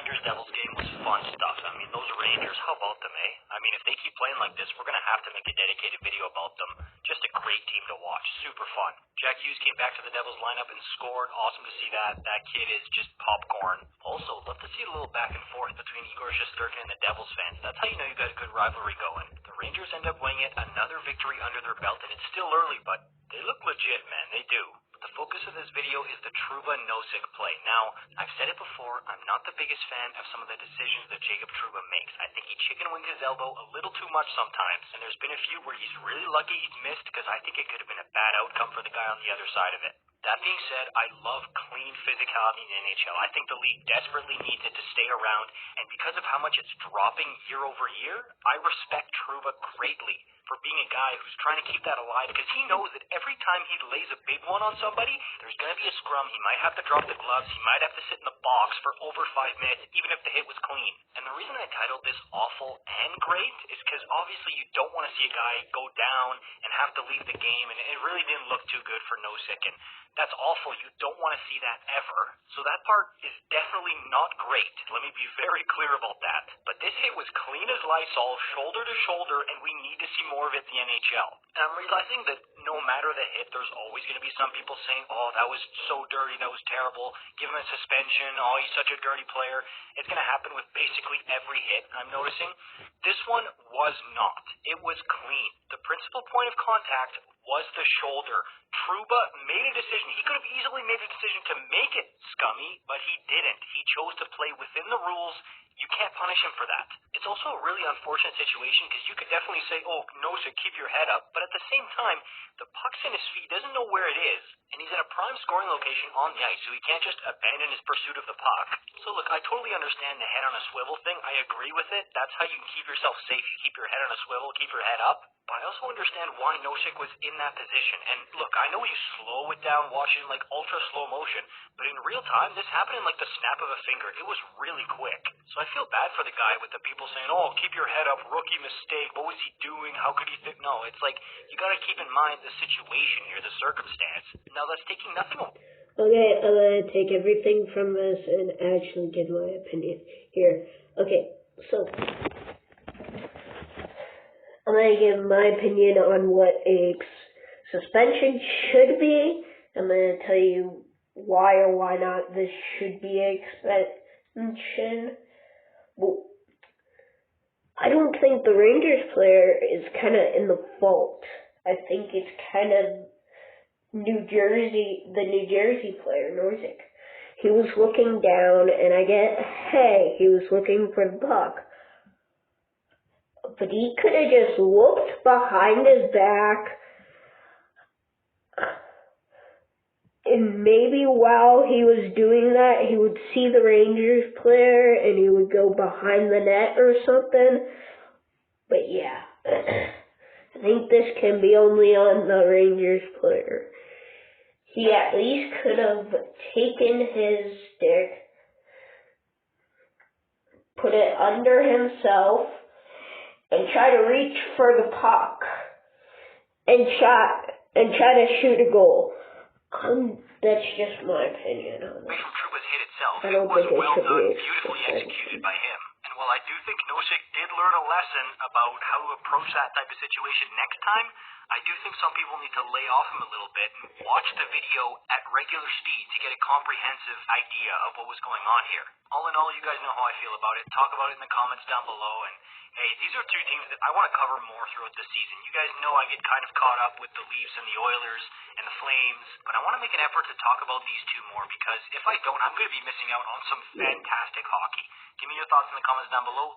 Rangers-Devils game was fun stuff. I mean, those Rangers, how about them, eh? I mean, if they keep playing like this, we're going to have to make a dedicated video about them. Just a great team to watch. Super fun. Jack Hughes came back to the Devils lineup and scored. Awesome to see that. That kid is just popcorn. Also, love to see a little back and forth between Igor Shesterkin and the Devils fans. That's how you know you got a good rivalry going. The Rangers end up winning it, another victory under their belt, and it's still early, but they look legit, man. They do. The focus of this video is the Trouba Nosek play. Now, I've said it before, I'm not the biggest fan of some of the decisions that Jacob Trouba makes. I think he chicken wings his elbow a little too much sometimes, and there's been a few where he's really lucky he's missed because I think it could have been a bad outcome for the guy on the other side of it. That being said, I love clean physicality in the NHL. I think the league desperately needs it to stay around, and because of how much it's dropping year over year, I respect Trouba greatly for being a guy who's trying to keep that alive because he knows that every time he lays a big one on somebody, there's going to be a scrum. He might have to drop the gloves. He might have to sit in the box for over 5 minutes, even if the hit was clean. And the reason I titled this Awful and Great is because obviously you don't want to see a guy go down and have to leave the game, and it really didn't look too good for Nosek, and that's awful. You don't want to see that ever. So that part is definitely not great. Let me be very clear about that. But this hit was clean as Lysol, shoulder to shoulder, and we need to see more of it in the NHL. And I'm realizing that no matter the hit, there's always going to be some people saying, oh, that was so dirty, that was terrible, give him a suspension, oh, he's such a dirty player. It's going to happen with basically every hit, I'm noticing. This one was not. It was clean. The principal point of contact was the shoulder. Trouba made a decision. He could have easily made a decision to make it scummy, but he didn't. He chose to play within the rules. You can't punish him for that. It's also a really unfortunate situation because you could definitely say, oh, Nosek, keep your head up. But at the same time, the puck's in his feet, doesn't know where it is, and he's in a prime scoring location on the ice, so he can't just abandon his pursuit of the puck. So look, I totally understand the head on a swivel thing. I agree with it. That's how you keep yourself safe. You keep your head on a swivel, keep your head up. But I also understand why Nosek was in that position. And look, I know you slow it down, watch it in like ultra slow motion, but in real time, this happened in like the snap of a finger. It was really quick. So I feel bad for the guy with the people saying, oh, keep your head up, rookie mistake, what was he doing, how could he think? No, it's like, you gotta keep in mind the situation here, the circumstance. Now that's taking nothing away. Okay, I'm gonna take everything from this and actually give my opinion here. Okay, so I'm going to give my opinion on what a suspension should be. I'm going to tell you why or why not this should be a suspension. Well, I don't think the Rangers player is kind of in the fault. I think it's kind of the New Jersey player, Nosek. He was looking down, and he was looking for the puck. But he could have just looked behind his back, and maybe while he was doing that, he would see the Rangers player, and he would go behind the net or something. But yeah, I think this can be only on the Rangers player. He at least could have taken his stick, put it under himself, and try to reach for the puck and try to shoot a goal. That's just my opinion on it. From Trouba's hit itself, I don't it was think it well should done, be beautifully executed by him. And while I do think Nosek did learn a lesson about how to approach that type of situation next time, I do think some people need to lay off him a little bit and watch the video at regular speed to get a comprehensive idea of what was going on here. All in all, you guys know how I feel about it. Talk about it in the comments down below. And hey, these are two teams that I want to cover more throughout the season. You guys know I get kind of caught up with the Leafs and the Oilers and the Flames, but I want to make an effort to talk about these two more because if I don't, I'm going to be missing out on some fantastic hockey. Give me your thoughts in the comments down below.